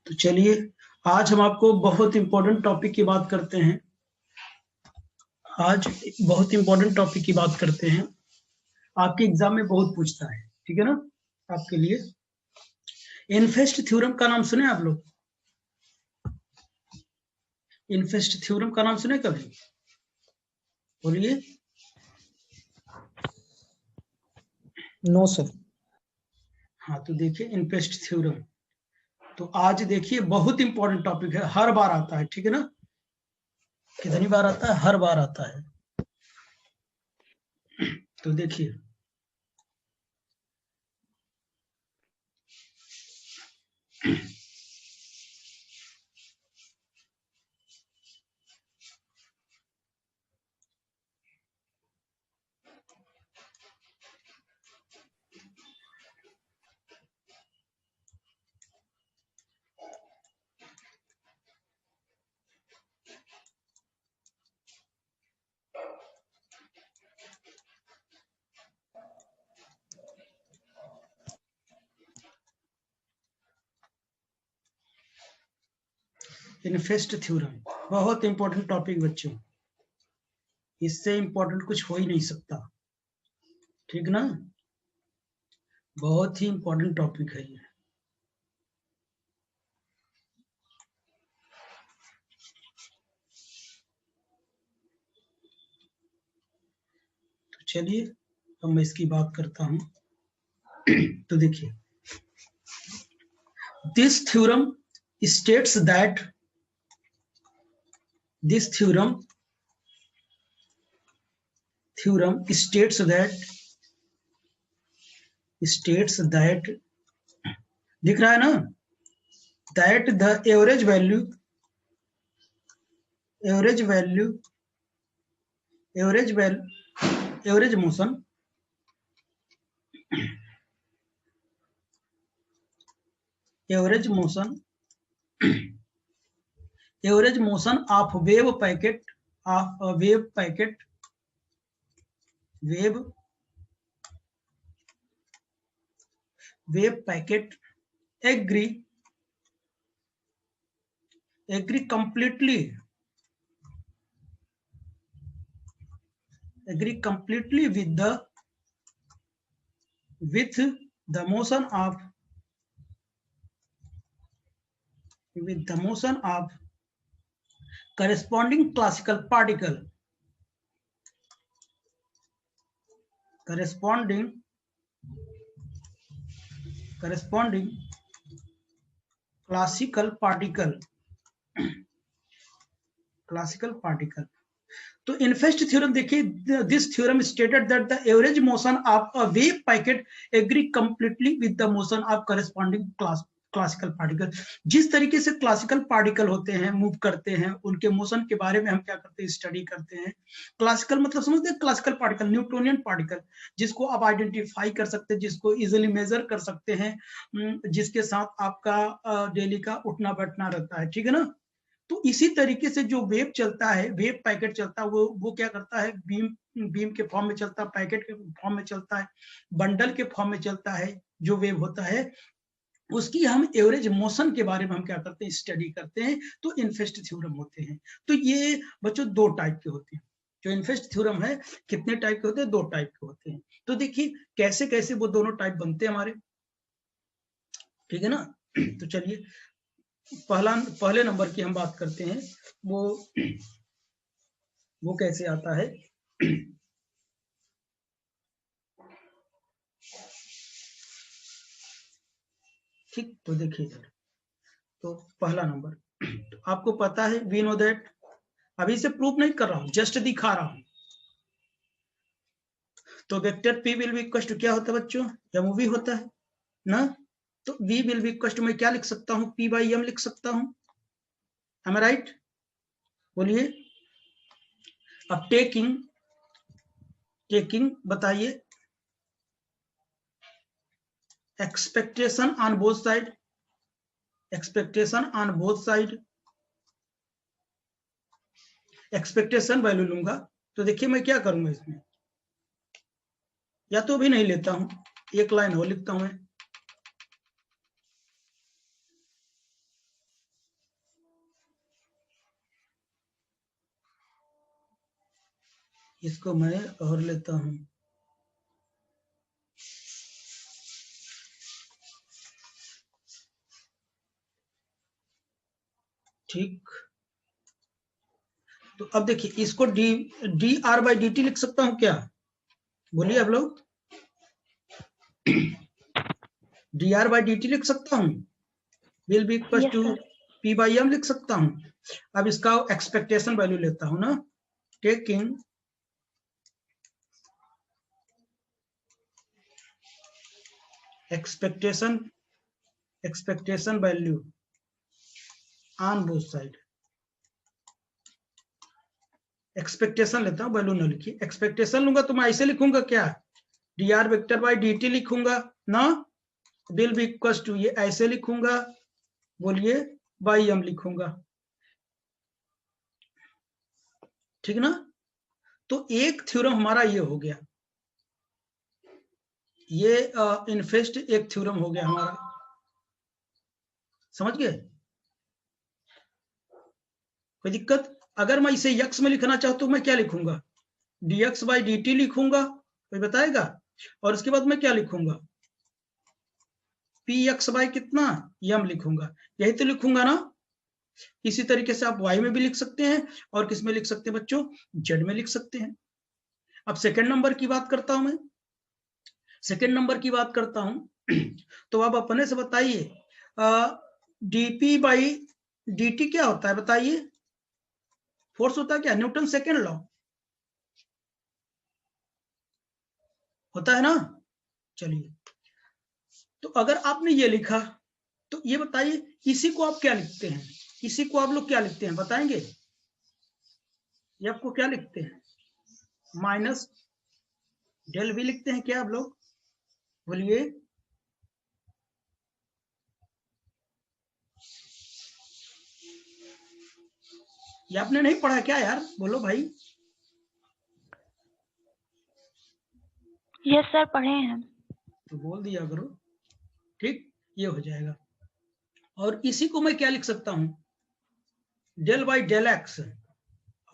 तो चलिए आज हम आपको बहुत इंपॉर्टेंट टॉपिक की बात करते हैं। आज बहुत इंपॉर्टेंट टॉपिक की बात करते हैं, आपके एग्जाम में बहुत पूछता है, ठीक है ना। आपके लिए इनफेस्ट थ्योरम का नाम सुने आप लोग? इनफेस्ट थ्योरम का नाम सुने कभी? बोलिए। No sir. हाँ तो देखिए इनफेस्ट थ्योरम, तो आज देखिए बहुत इंपॉर्टेंट टॉपिक है, हर बार आता है, ठीक है ना। कितनी बार आता है? हर बार आता है। तो देखिए इनफेस्ट थ्योरम बहुत इंपॉर्टेंट टॉपिक बच्चों, इससे इंपॉर्टेंट कुछ हो ही नहीं सकता, ठीक ना। बहुत ही इंपॉर्टेंट टॉपिक है ये। तो चलिए अब मैं इसकी बात करता हूं। तो देखिए this theorem states that this theorem states that दिख रहा है ना, that the average motion of wave packet agree completely with the motion of corresponding classical particle classical particle। तो इनफेस्ट थ्योरम देखिए, this theorem stated that the average motion of a wave packet agree completely with the motion of corresponding classical particle. जिस तरीके से classical particle होते हैं, move करते हैं, उनके मोशन के बारे में हम क्या करते हैं? स्टडी करते हैं। क्लासिकल मतलब समझते हैं? क्लासिकल पार्टिकल, न्यूटोनियन पार्टिकल, जिसको आप आइडेंटिफाई कर सकते हैं, जिसको इजिली मेजर कर सकते हैं, जिसके साथ आपका डेली का उठना बैठना रहता है, ठीक है ना। तो इसी तरीके से जो वेव चलता है, वेव पैकेट चलता है, वो क्या करता है? बीम के फॉर्म में चलता है, पैकेट के फॉर्म में चलता है, बंडल के फॉर्म में चलता है। जो वेव होता है उसकी हम एवरेज मोशन के बारे में हम क्या करते हैं? स्टडी करते हैं। तो इनफेस्ट थ्योरम होते हैं। तो ये बच्चों दो टाइप के होते हैं। जो इनफेस्ट थ्योरम है कितने टाइप के होते हैं? दो टाइप के होते हैं। तो देखिए कैसे कैसे वो दोनों टाइप बनते हैं हमारे, ठीक है ना। तो चलिए पहले नंबर की हम बात करते हैं। वो कैसे आता है? ठीक, तो देखिए इधर, तो पहला नंबर, तो आपको पता है, वी नो दैट, अभी से प्रूफ नहीं कर रहा हूं, जस्ट दिखा रहा हूं। तो vector P will be equal to क्या होता है बच्चों? एमवी होता है ना। तो V will be equal to मैं क्या लिख सकता हूं? पी बाई एम लिख सकता हूं। एम आई राइट? बोलिए। अब टेकिंग बताइए expectation on both side, expectation value लूंगा। तो देखिए मैं क्या करूंगा इसमें, या तो भी नहीं लेता हूं, एक लाइन और लिखता हूं मैं। इसको मैं और लेता हूं, ठीक। तो अब देखिए इसको D R by D T लिख सकता हूं क्या? बोलिए आप लोग, D R by D T लिख सकता हूं, will be equal to P by M लिख सकता हूं। अब इसका एक्सपेक्टेशन वैल्यू लेता हूं ना, taking expectation value on both side. Expectation लेता हूं, वैल्यू न लिखिए, एक्सपेक्टेशन लूंगा तो मैं ऐसे लिखूंगा क्या, D R vector by D T लिखूंगा ना, विल बी इक्वल टू ये ऐसे लिखूंगा, बोलिए बाई एम लिखूंगा, ठीक ना। तो एक थ्योरम हमारा ये हो गया, ये इनफेस्ट एक थ्योरम हो गया हमारा, समझ गए? कोई दिक्कत? अगर मैं इसे यक्स में लिखना चाहता तो मैं क्या लिखूंगा, D x by D T लिखूंगा, कोई बताएगा? और उसके बाद मैं क्या लिखूंगा, पी एक्स बाई कितना यम लिखूंगा, यही तो लिखूंगा ना। इसी तरीके से आप वाई में भी लिख सकते हैं, और किस में लिख सकते हैं बच्चों, जेड में लिख सकते हैं। अब सेकंड नंबर की बात करता हूं मैं, सेकंड नंबर की बात करता हूं तो आप अपने से बताइए, डीपी बाई डी क्या होता है बताइए, फोर्स होता है क्या, न्यूटन सेकेंड लॉ होता है ना। चलिए, तो अगर आपने ये लिखा तो ये बताइए इसी को आप क्या लिखते हैं, इसी को आप लोग क्या लिखते हैं बताएंगे, ये आपको क्या लिखते हैं, माइनस डेल वी लिखते हैं क्या आप लोग, बोलिए। ये आपने नहीं पढ़ा क्या यार, बोलो भाई। यस सर, पढ़े हैं। तो बोल दिया करो, ठीक, ये हो जाएगा। और इसी को मैं क्या लिख सकता हूं, डेल बाई डेल एक्स,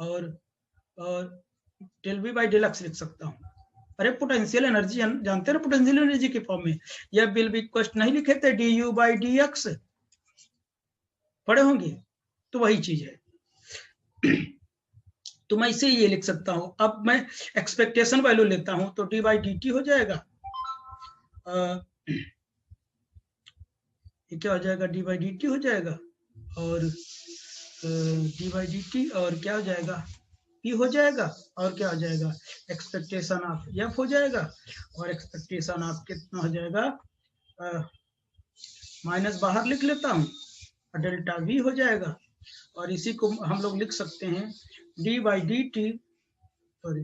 और del V by del X लिख सकता हूं। अरे पोटेंशियल एनर्जी जानते हैं ना, पोटेंशियल एनर्जी के फॉर्म में, यह विल बी इक्वल नहीं लिखे थे, D you by D x, पढ़े होंगे, तो वही चीज है। तो मैं इसे ये लिख सकता हूं। अब मैं एक्सपेक्टेशन वैल्यू लेता हूं तो डी बाई डी टी हो जाएगा, ये क्या हो जाएगा, डी बाई डी टी हो जाएगा, और डी बाई डी टी, और क्या हो जाएगा, पी हो जाएगा, और क्या हो जाएगा, एक्सपेक्टेशन ऑफ एफ हो जाएगा, और एक्सपेक्टेशन ऑफ कितना हो जाएगा, माइनस बाहर लिख लेता हूं, और डेल्टा वी हो जाएगा। और इसी को हम लोग लिख सकते हैं D by D T, sorry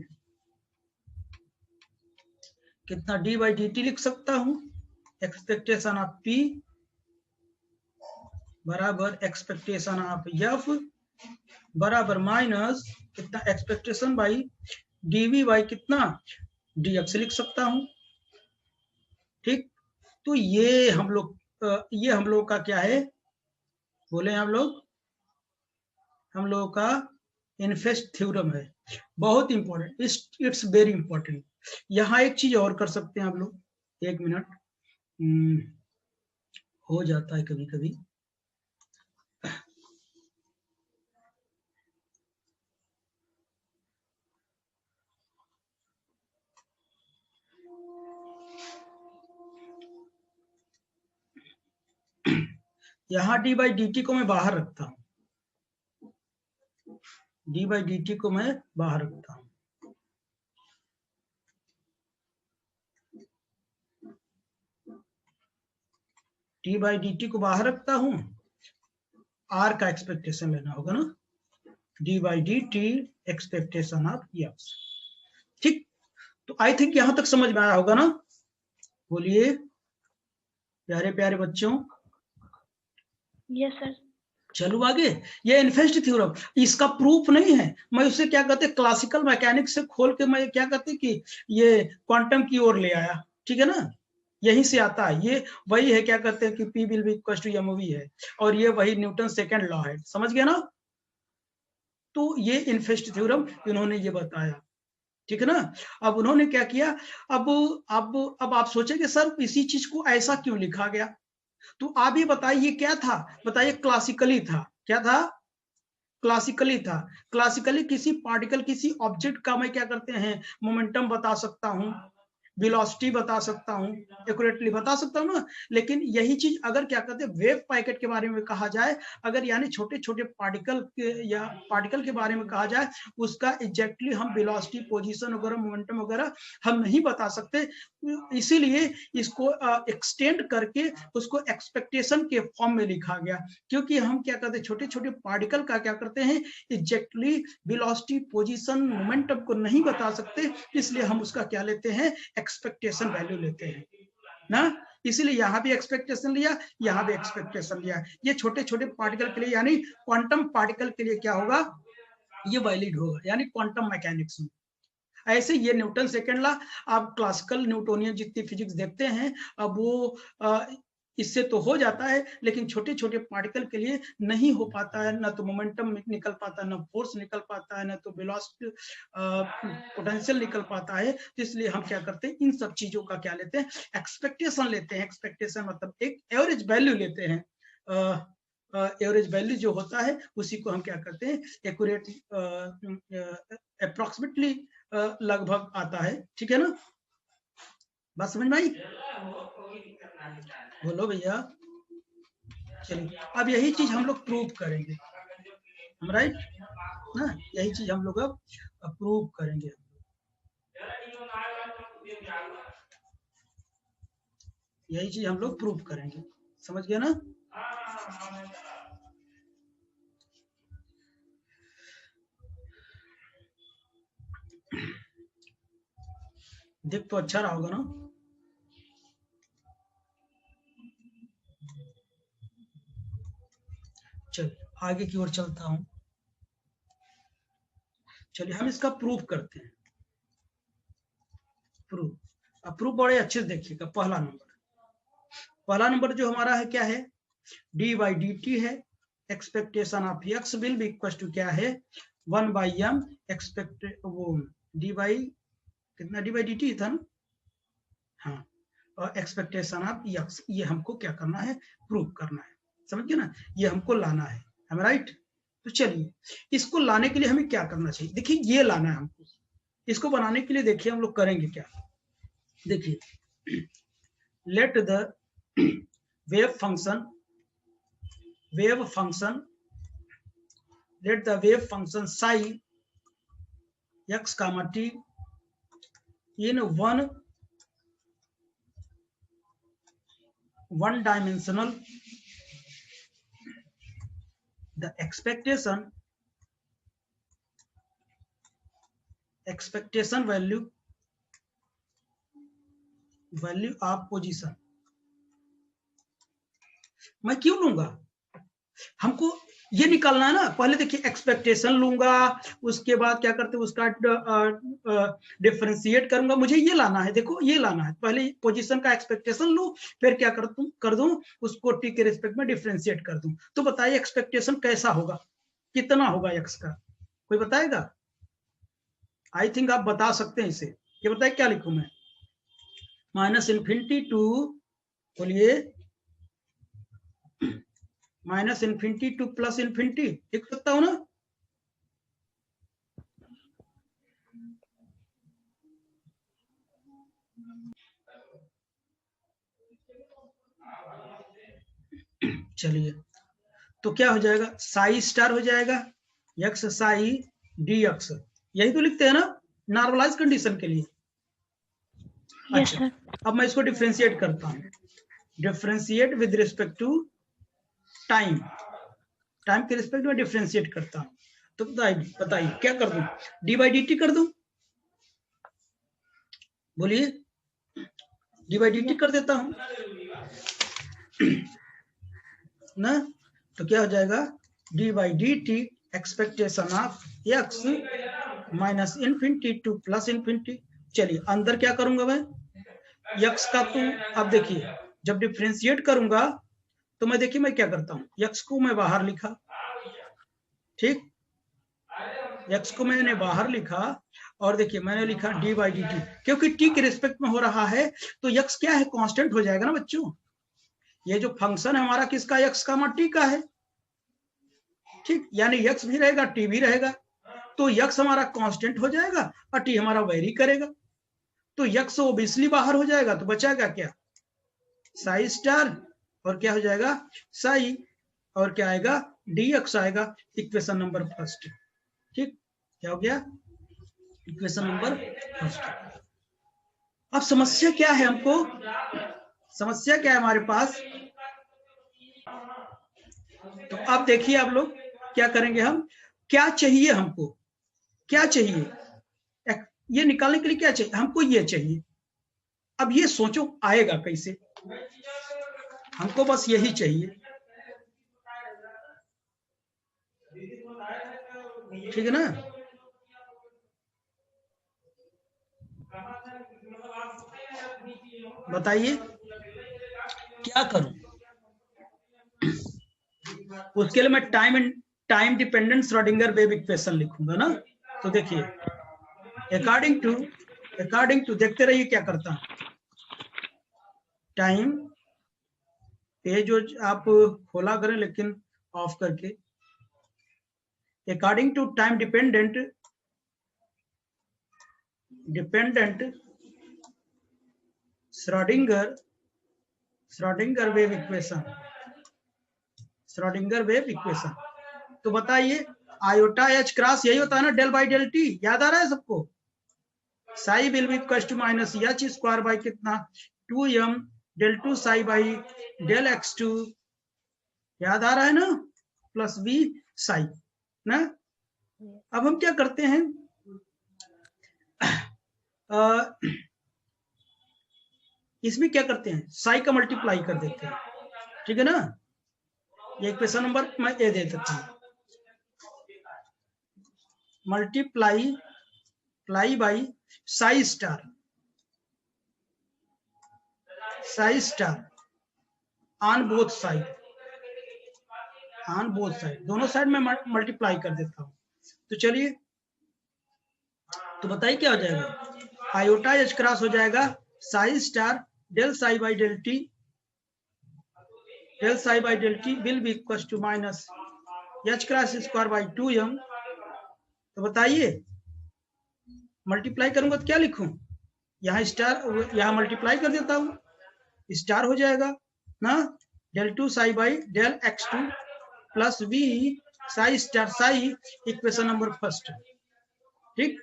कितना, डी बाई डी टी लिख सकता हूं, एक्सपेक्टेशन ऑफ पी बराबर एक्सपेक्टेशन ऑफ एफ बराबर माइनस कितना, एक्सपेक्टेशन बाई डीवी बाई कितना, डी एक्स लिख सकता हूं, ठीक। तो ये हम लोग का क्या है, बोले हम लोगों का इनफेस्ट थ्योरम है, बहुत इंपॉर्टेंट, इट्स वेरी इंपॉर्टेंट। यहाँ एक चीज और कर सकते हैं आप लोग, एक मिनट, हो जाता है कभी कभी, यहाँ डी बाई डी टी को मैं बाहर रखता हूं, डी बाई डी टी को मैं बाहर रखता हूं, डी बाई डी टी को बाहर रखता हूं, आर का एक्सपेक्टेशन लेना होगा ना, D by D T expectation of x, ठीक। तो आई थिंक यहां तक समझ में आया होगा ना, बोलिए प्यारे प्यारे बच्चों। Yes sir. चलो आगे, ये इनफेस्ट थ्योरम, इसका प्रूफ नहीं है, मैं उसे क्या कहते हैं क्लासिकल मैकेनिक्स से खोल के मैं क्या कहते हैं कि ये क्वांटम की ओर ले आया, ठीक है ना, यहीं से आता है, ये वही है क्या कहते हैं कि P will be equal to M V है, और ये वही न्यूटन सेकंड लॉ है, समझ गया ना। तो ये इनफेस्ट थ्योरम इन्होंने ये बताया, ठीक है ना। अब उन्होंने क्या किया, अब आप सोचेंगे सर इसी चीज को ऐसा क्यों लिखा गया, तो आप ही बताइए क्या था, बताइए क्लासिकली था, क्या था, क्लासिकली था। क्लासिकली किसी पार्टिकल किसी ऑब्जेक्ट का मैं क्या करते हैं मोमेंटम बता सकता हूं, वेलोसिटी बता सकता हूं, एक्यूरेटली बता सकता हूं ना। लेकिन यही चीज अगर क्या कहते हैं वेव पैकेट के बारे में कहा जाए, अगर यानी छोटे छोटे पार्टिकल या पार्टिकल के बारे में कहा जाए, उसका एग्जैक्टली हम वेलोसिटी, पोजीशन वगैरह, मोमेंटम वगैरह हम नहीं बता सकते। इसीलिए इसको एक्सटेंड करके उसको एक्सपेक्टेशन के फॉर्म में लिखा गया, क्योंकि हम क्या करते हैं छोटे छोटे पार्टिकल का क्या करते हैं एग्जैक्टली वेलोसिटी, पोजीशन, मोमेंटम को नहीं बता सकते, इसलिए हम उसका क्या लेते हैं एक्सपेक्टेशन वैल्यू लेते हैं ना। इसीलिए यहां भी एक्सपेक्टेशन लिया, यहां भी एक्सपेक्टेशन लिया। ये छोटे छोटे पार्टिकल के लिए यानी क्वांटम पार्टिकल के लिए क्या होगा, ये वैलिड होगा, यानी क्वांटम मैकेनिक्स में। ऐसे ये न्यूटन सेकेंड लॉ, आप क्लासिकल न्यूटोनियन जितनी फिजिक्स देखते हैं अब वो इससे तो हो जाता है, लेकिन छोटे छोटे पार्टिकल के लिए नहीं हो पाता है, ना तो मोमेंटम निकल पाता है, ना फोर्स निकल पाता है, ना तो वेलोसिटी पोटेंशियल निकल पाता है। इसलिए हम क्या करते हैं इन सब चीजों का क्या लेते हैं एक्सपेक्टेशन लेते हैं। एक्सपेक्टेशन मतलब एक एवरेज वैल्यू लेते हैं, एवरेज वैल्यू जो होता है उसी को हम क्या करते हैं एक्यूरेट, अप्रोक्सीमेटली लगभग आता है, ठीक है ना। बात समझ में आई, बोलो भैया। चलिए अब यही चीज हम लोग प्रूव करेंगे, हम राइट ना, यही चीज हम लोग अब प्रूव करेंगे। यही चीज हम लोग प्रूव करेंगे, समझ गया ना। देख तो अच्छा रहा होगा ना। चलिए आगे की ओर चलता हूं। चलिए हम इसका प्रूफ करते हैं। प्रूफ, अब प्रूफ बड़े अच्छे से देखिएगा। पहला नंबर जो हमारा है क्या है, डी बाई डी टी है, expectation of X will be equal to क्या है 1 बाई एम एक्सपेक्ट वो डी बाई कितना, डी बाई डी टी था ना, हाँ, और एक्सपेक्टेशन ऑफ एक्स, ये हमको क्या करना है प्रूफ करना है, समझ गए ना, ये हमको लाना है, हम राइट। तो चलिए इसको लाने के लिए हमें क्या करना चाहिए, देखिए ये लाना है हमको। इसको बनाने के लिए देखिए हम लोग करेंगे क्या, देखिए let the wave function let the wave function psi x comma t in one dimensional, the expectation value of position मैं क्यों लूंगा, हमको ये निकालना है ना। पहले देखिए एक्सपेक्टेशन लूंगा, उसके बाद क्या करते हैं उसका डिफरेंशिएट करूंगा, मुझे ये लाना है, देखो ये लाना है। पहले पोजीशन का एक्सपेक्टेशन लूं, फिर क्या कर दूं उसको टी के रिस्पेक्ट में डिफरेंशिएट कर दूं। तो बताइए एक्सपेक्टेशन कैसा होगा, कितना होगा एक्स का, कोई बताएगा? आई थिंक आप बता सकते हैं इसे। ये बताइए क्या लिखूं मैं, -∞ टू, बोलिए -∞ टू +∞ लिख सकता हूं ना। चलिए तो क्या हो जाएगा, साई स्टार हो जाएगा एक्स साई डी एक्स, यही तो लिखते हैं ना नॉर्मलाइज कंडीशन के लिए। अच्छा अब मैं इसको डिफरेंशिएट करता हूं, differentiate with respect to time के रिस्पेक्ट में डिफरेंशिएट करता हूं। तो बताइए क्या कर दूं, डी बाई डी टी कर दूं, बोलिए डी बाई डी टी कर देता हूं ना। तो क्या हो जाएगा D by D T expectation of X -∞ to +∞। चलिए अंदर क्या करूंगा मैं एक्स का, तो अब देखिए जब डिफरेंशिएट करूंगा तो मैं देखिए मैं क्या करता हूं, एक्स को मैं बाहर लिखा, ठीक, एक्स को मैंने बाहर लिखा, और देखिए मैंने लिखा डी बाई डी टी, क्योंकि टी के रिस्पेक्ट में हो रहा है तो यक्स क्या है, कांस्टेंट हो जाएगा ना बच्चों। ये जो फंक्शन है हमारा किसका, यक्स का टी का है, ठीक, यानी यक्स भी रहेगा टी भी रहेगा, तो यक्स हमारा कांस्टेंट हो जाएगा और टी हमारा वेरी करेगा, तो यक्स ओबियसली बाहर हो जाएगा, तो बचाएगा क्या, साई स्टार, और क्या हो जाएगा साई, और क्या आएगा डी एक्स आएगा, इक्वेशन नंबर फर्स्ट। ठीक, क्या हो गया, इक्वेशन नंबर फर्स्ट। अब समस्या क्या है, हमको समस्या क्या है हमारे पास, तो अब देखिए आप लोग क्या करेंगे, हम क्या चाहिए, हमको क्या चाहिए, ये निकालने के लिए क्या चाहिए हमको, ये चाहिए। अब ये सोचो आएगा कैसे, हमको बस यही चाहिए, ठीक है ना। बताइए क्या करूं, उसके लिए मैं time dependent Schrodinger wave equation लिखूंगा ना। तो देखिए अकॉर्डिंग टू देखते रहिए क्या करता हूं, टाइम ये जो आप खोला करें लेकिन ऑफ करके, according to time dependent Schrodinger wave equation, Schrodinger wave equation. तो बताइए आयोटा एच क्रॉस यही होता है ना, डेल बाई डेल टी, याद आ रहा है सबको, psi will be equal to minus H square by कितना 2m del two psi by del x2, याद आ रहा है ना, प्लस v साई ना। अब हम क्या करते हैं, इसमें क्या करते हैं, साई का मल्टीप्लाई कर देते हैं, ठीक है ना। ये इक्वेशन नंबर मैं ए दे देता हूं, multiply by Sai star on both side, दोनों साइड में मल्टीप्लाई कर देता हूं। तो चलिए, तो बताइए क्या हो जाएगा, आयोटा एच क्रॉस हो जाएगा psi star del psi by del T will be equal to minus H cross square by 2m। तो बताइए मल्टीप्लाई करूंगा तो क्या लिखूं, यहाँ स्टार, यहाँ मल्टीप्लाई कर देता हूं, स्टार हो जाएगा ना, del two psi by del x2 plus v psi star psi, equation number first. ठीक,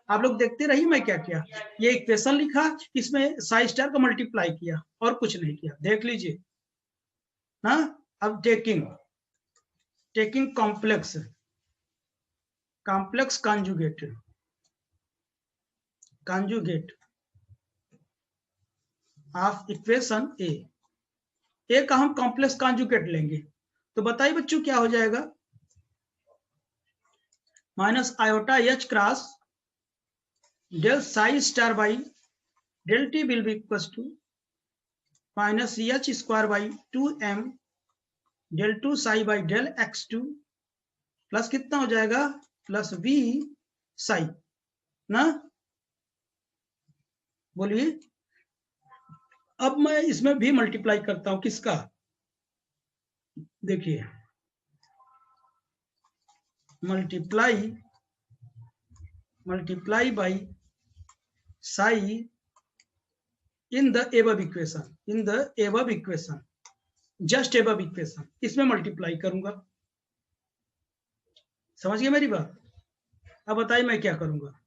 आप लोग देखते रहिए मैं क्या किया, ये इक्वेशन लिखा, इसमें साई स्टार का मल्टीप्लाई किया और कुछ नहीं किया, देख लीजिए ना। अब taking complex conjugate of equation A का हम कॉम्प्लेक्स कॉन्जुगेट लेंगे, तो बताइए बच्चों क्या हो जाएगा, minus iota H cross del psi star by del T will be equal to minus H square by 2m del two psi by del x2 plus कितना हो जाएगा, प्लस v साई ना। बोलिए, अब मैं इसमें भी मल्टीप्लाई करता हूं, किसका, देखिए multiply by Sai in the above equation, just above equation, इसमें मल्टीप्लाई करूंगा, समझ गए मेरी बात। अब बताइए मैं क्या करूंगा,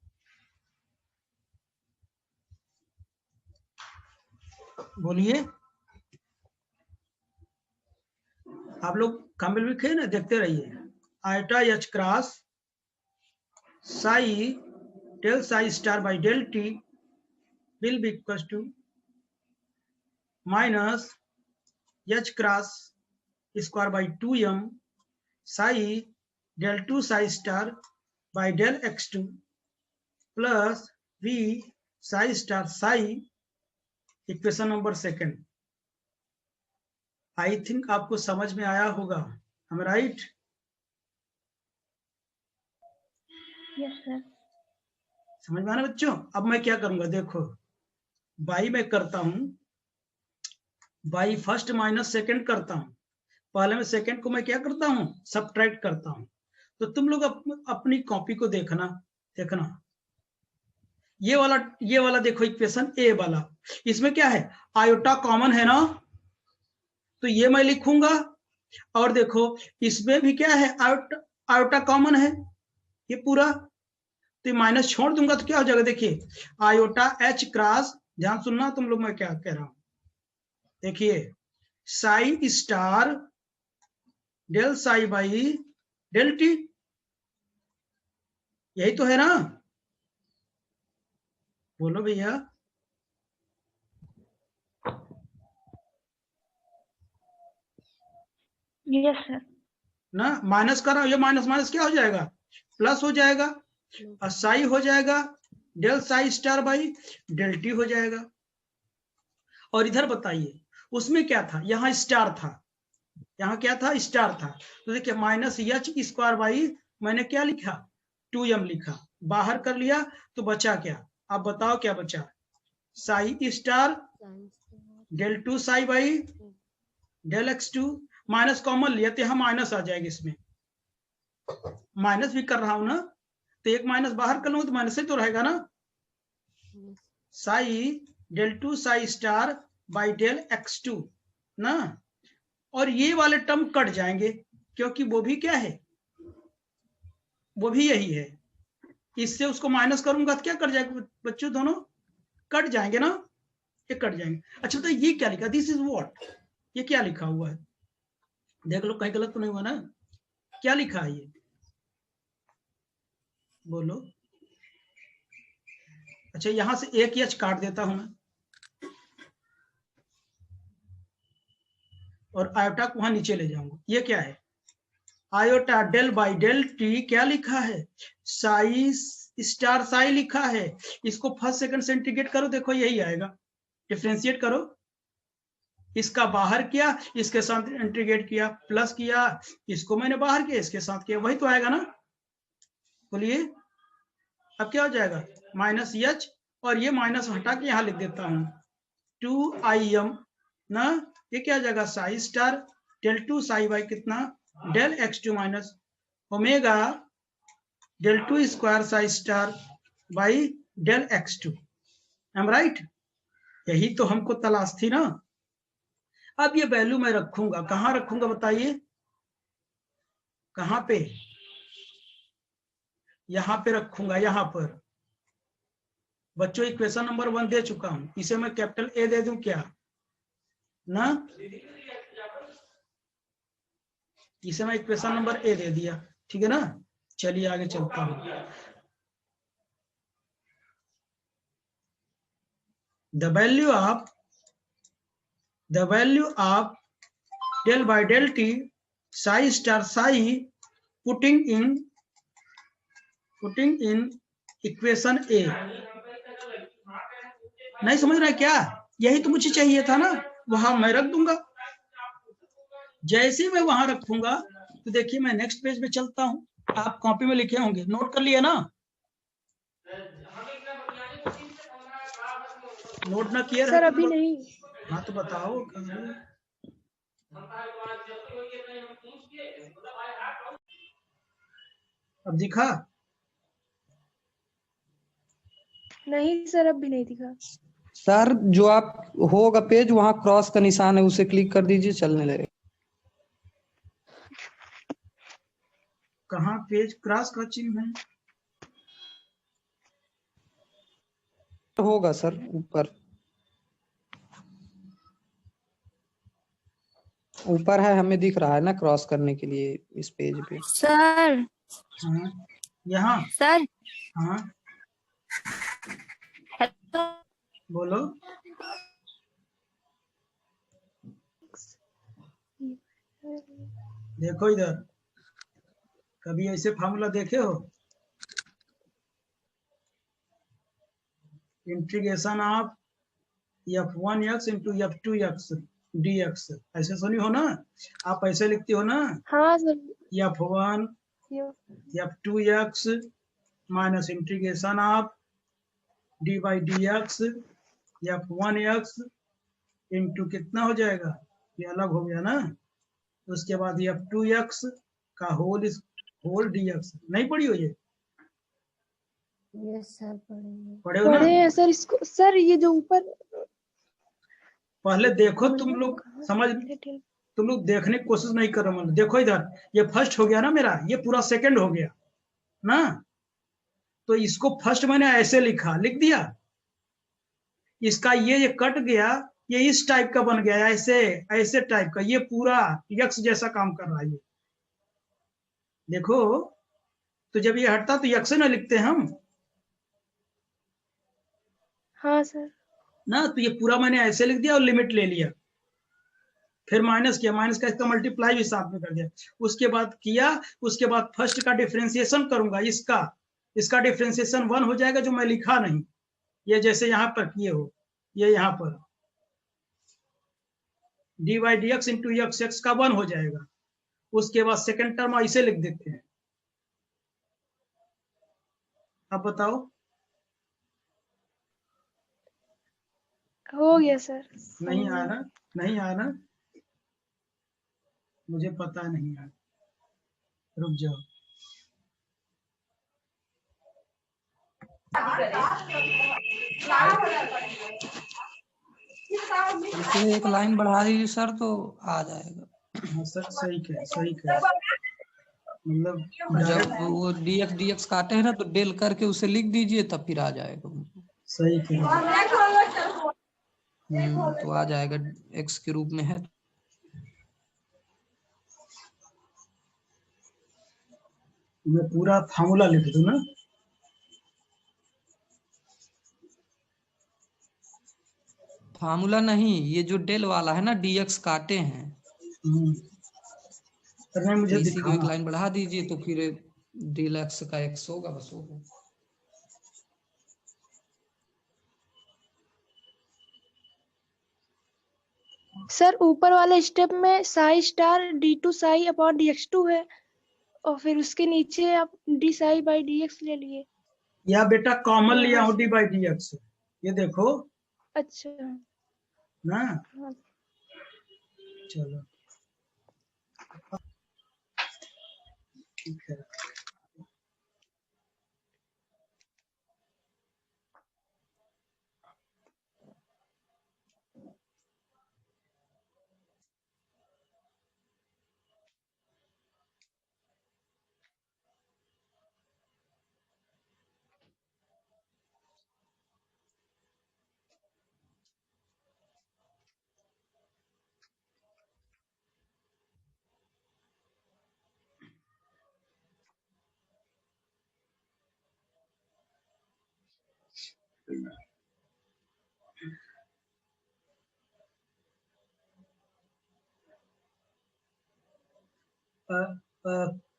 बोलिए, आप लोग कामिल लिखे ना, देखते रहिए, iota H cross psi del psi star by del T will be equal to minus H cross square by 2m psi del two psi star by del x2 plus v psi star psi, equation number second. I think आपको समझ में आया होगा, am I right? Yes, sir. समझ में आ रहा बच्चों? अब मैं क्या करूंगा, देखो बाई मैं करता हूं, बाई फर्स्ट माइनस सेकंड करता हूं। पहले में सेकंड को मैं क्या करता हूं, सबट्रैक्ट करता हूं। तो तुम लोग अपनी कॉपी को देखना, ये वाला देखो इक्वेशन ए वाला, इसमें क्या है, आयोटा कॉमन है ना, तो ये मैं लिखूंगा। और देखो इसमें भी क्या है, आयोटा कॉमन है ये पूरा, तो माइनस छोड़ दूंगा तो क्या हो जाएगा, देखिए आयोटा एच क्रॉस, ध्यान सुनना तुम लोग मैं क्या कह रहा हूं, देखिए psi star del psi by del T, यही तो है ना, बोलो भैया। Yes sir. ना माइनस कर रहा हूं, ये माइनस माइनस क्या हो जाएगा, प्लस हो जाएगा, और साई हो जाएगा del psi star by del T हो जाएगा। और इधर बताइए उसमें क्या था, यहाँ स्टार था, यहाँ क्या था, स्टार था, तो देखिए माइनस एच स्क्वायर बाई मैंने क्या लिखा, 2m लिखा, बाहर कर लिया तो बचा क्या, आप बताओ क्या बचा, psi star del 2 psi by del x2, minus common लिया तो यहाँ माइनस आ जाएगा, इसमें माइनस भी कर रहा हूं ना, तो एक माइनस बाहर कर लूंगा तो माइनस ही तो रहेगा ना, psi del 2 psi star by del x2 ना, और ये वाले टर्म कट जाएंगे क्योंकि वो भी क्या है, वो भी यही है, इससे उसको माइनस करूंगा तो क्या कट जाएगा बच्चों, दोनों कट जाएंगे ना, ये कट जाएंगे। अच्छा तो ये क्या लिखा, दिस इज व्हाट, ये क्या लिखा हुआ है, देख लो कहीं गलत तो नहीं हुआ ना, क्या लिखा है ये, बोलो। अच्छा यहां से एक एच काट देता हूं मैं, और आयोटा को वहां नीचे ले जाऊंगा, ये क्या है, iota del by del T क्या लिखा है, साई स्टार साई लिखा है, इसको फर्स्ट सेकंड से इंटीग्रेट करो, देखो यही आएगा, डिफरेंशिएट करो, इसका बाहर किया इसके साथ इंटीग्रेट किया, प्लस किया इसको मैंने बाहर किया इसके साथ किया, वही तो आएगा ना, बोलिए अब क्या हो जाएगा, माइनस एच, और ये माइनस हटा के यहां लिख देता हूं 2im ना, ये क्या हो जाएगा, psi star del 2 psi by कितना del x2 minus omega del 2 square psi star by del x2, am right, यही तो हमको तलाश थी ना। अब ये वैल्यू मैं रखूंगा, कहां रखूंगा बताइए, कहां पे, यहां पे रखूंगा, यहां पर बच्चों इक्वेशन नंबर 1 दे चुका हूं, इसे मैं कैपिटल ए दे दूं क्या ना, इसे मैं इक्वेशन नंबर ए दे दिया, ठीक है ना, चलिए आगे चलता हूं, the value of del by del t psi star psi putting in equation A, नहीं समझ रहा है क्या, यही तो मुझे चाहिए था ना, वहां मैं रख दूंगा, जैसे मैं वहां रखूंगा तो देखिए मैं नेक्स्ट पेज पे चलता हूं, आप कॉपी में लिखे होंगे, नोट कर लिया ना, नोट ना किया सर अभी नहीं, हाँ तो बताओ, अब दिखा, नहीं सर अभी नहीं दिखा। सर जो आप होगा पेज वहां क्रॉस का निशान है, उसे क्लिक कर दीजिए, चलने लगेगा। कहाँ पेज क्रॉस का चिन्ह है, होगा सर ऊपर, ऊपर है, हमें दिख रहा है ना क्रॉस करने के लिए इस पेज पे। सर हाँ यहाँ, सर हाँ हेलो बोलो, देखो इधर, कभी ऐसे फार्मूला देखे हो, integration of f1x into f2x dx, ऐसे सुनी हो ना, आप ऐसे लिखते हो ना, हाँ sir, f1 f2x minus integration of D by D x f1x into कितना हो जाएगा, ये अलग हो गया ना, उसके बाद f2x का होल dx। नहीं पढ़ी हो ये? यस सर पढ़ेंगे। पढ़े हो ना? पढ़े हैं सर इसको। सर ये जो ऊपर पहले देखो तुम लोग, समझ, तुम लोग देखने की कोशिश नहीं कर रहे हो। देखो इधर, ये फर्स्ट हो गया ना मेरा, ये पूरा सेकंड हो गया ना, तो इसको फर्स्ट मैंने ऐसे लिखा, लिख दिया। इसका ये कट गया, ये इस टाइप का बन गया, ऐसे ऐसे टाइप का, ये पूरा यक्स जैसा काम कर रहा है ये। देखो, तो जब ये हटता तो यक्स ना लिखते हैं हम हाँ सर ना, तो ये पूरा मैंने ऐसे लिख दिया और लिमिट ले लिया, फिर माइनस किया, माइनस का इसका मल्टीप्लाई भी साथ में कर दिया, उसके बाद किया, उसके बाद फर्स्ट का डिफरेंशिएशन करूंगा, इसका डिफरेंशिएशन 1 हो जाएगा, जो मैं लिखा नहीं, ये जैसे यहाँ पर किए हो, ये यहाँ पर D Y D X into X, X का 1 हो जाएगा। उसके बाद सेकंड टर्म ऐसे लिख देते हैं। अब बताओ, हो गया सर। नहीं आ रहा, नहीं आ रहा, मुझे पता नहीं आ, रुक जाओ। इसमें एक लाइन बढ़ा दीजिए सर तो आ जाएगा। हाँ सर, सही कह, मतलब जब वो dx काटे हैं ना, तो डेल करके उसे लिख दीजिए, तब फिर आ जाएगा। सही कह, तो आ जाएगा, x के रूप में है। मैं पूरा फार्मूला लिख दूं ना, फार्मूला नहीं, ये जो डेल वाला है ना, dx काटे हैं, करने मुझे इसी को एक दिखाना। लाइन बढ़ा दीजिए, तो फिर डेल x का x होगा, बस होगा। सर ऊपर वाले स्टेप में Sai star d2 psi upon dx2 है, और फिर उसके नीचे आप d साई बाई dx ले लिए। या बेटा कॉमन लिया हूँ डी बाई डी एक्स, ये देखो अच्छा ना, हाँ। चलो ठीक है।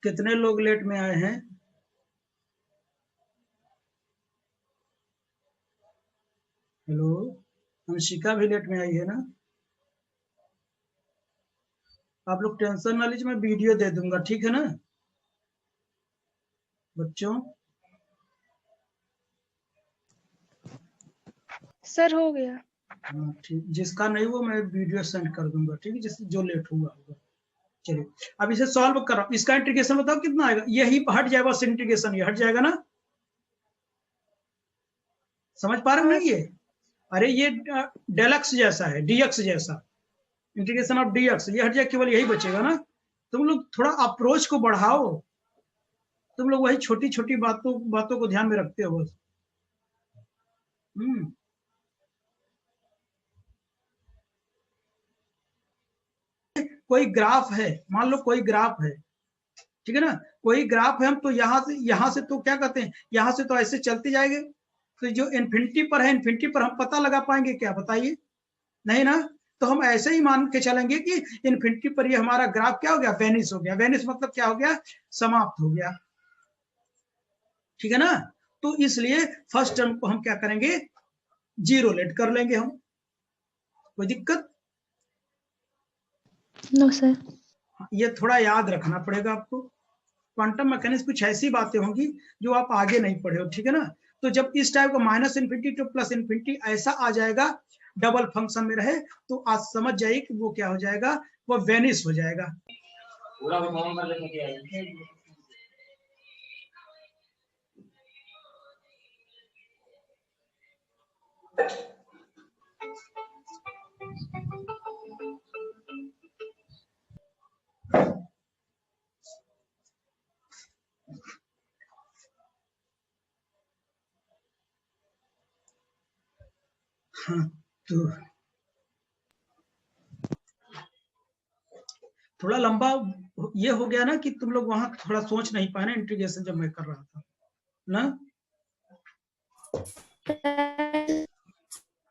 कितने लोग लेट में आए हैं? हेलो, अंशिका भी लेट में आई है ना? आप लोग टेंशन ना लीजिए, मैं वीडियो दे दूंगा, ठीक है ना बच्चों? सर हो गया। हाँ ठीक, जिसका नहीं वो मैं वीडियो सेंड कर दूंगा, ठीक है, जिस जो लेट हुआ होगा। चलिए अब इसे सॉल्व कर रहा हूं, इसका इंटीग्रेशन बताओ कितना आएगा, यही हट जाएगा, बस इंटीग्रेशन ये हट जाएगा ना, समझ पा रहे हो ना ये? अरे ये डेल एक्स जैसा है, डीएक्स जैसा, इंटीग्रेशन ऑफ डीएक्स, ये हट जाए, केवल यही बचेगा ना। तुम लोग थोड़ा अप्रोच को बढ़ाओ, तुम लोग वही छोटी छोटी बातों को ध्यान में रखते हो बस। कोई ग्राफ है, मान लो कोई ग्राफ है, ठीक है ना, कोई ग्राफ है, हम तो यहाँ से तो क्या कहते हैं, यहाँ से तो ऐसे चलते जाएंगे, तो जो इन्फिनिटी पर है, इन्फिनिटी पर हम पता लगा पाएंगे क्या, बताइए? नहीं ना, तो हम ऐसे ही मान के चलेंगे कि इन्फिनिटी पर ये हमारा ग्राफ क्या हो गया, वेनिस हो गया। वेनिस मतलब क्या हो गया, समाप्त हो गया, ठीक है ना। तो इसलिए फर्स्ट टर्म को हम क्या करेंगे, जीरो लेट कर लेंगे हम, कोई दिक्कत? No sir. ये थोड़ा याद रखना पड़ेगा आपको, क्वांटम मैकेनिक्स कुछ ऐसी बातें होंगी जो आप आगे नहीं पढ़े हो, ठीक है ना। तो जब इस टाइप का -∞ टू +∞ ऐसा आ जाएगा, डबल फंक्शन में रहे, तो आज समझ जाइए कि वो क्या हो जाएगा, वो वेनिश हो जाएगा। हाँ, तो थोड़ा लंबा ये हो गया ना कि तुम लोग वहां थोड़ा सोच नहीं पाए ना इंटीग्रेशन जब मैं कर रहा था ना।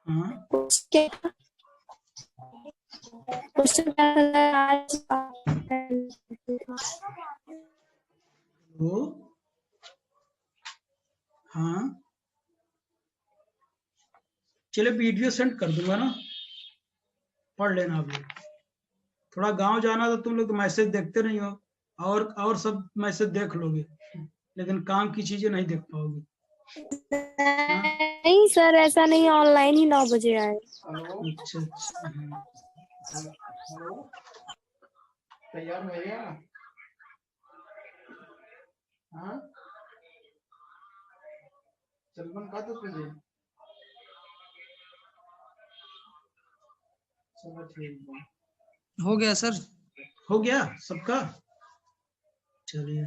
हाँ, वो हाँ, चलो वीडियो सेंड कर दूंगा ना, पढ़ लेना आप लोग। थोड़ा गांव जाना तो तुम लोग तो मैसेज देखते नहीं हो, और सब मैसेज देख लोगे, लेकिन काम की चीजें नहीं देख पाओगे। हाँ? नहीं सर, ऐसा नहीं, ऑनलाइन ही 9 बजे आए। अच्छा अच्छा, तैयार हो गया? हाँ, सलमान का तो तुझे चलो ठीक है, हो गया सर। हो गया सबका, चलिए।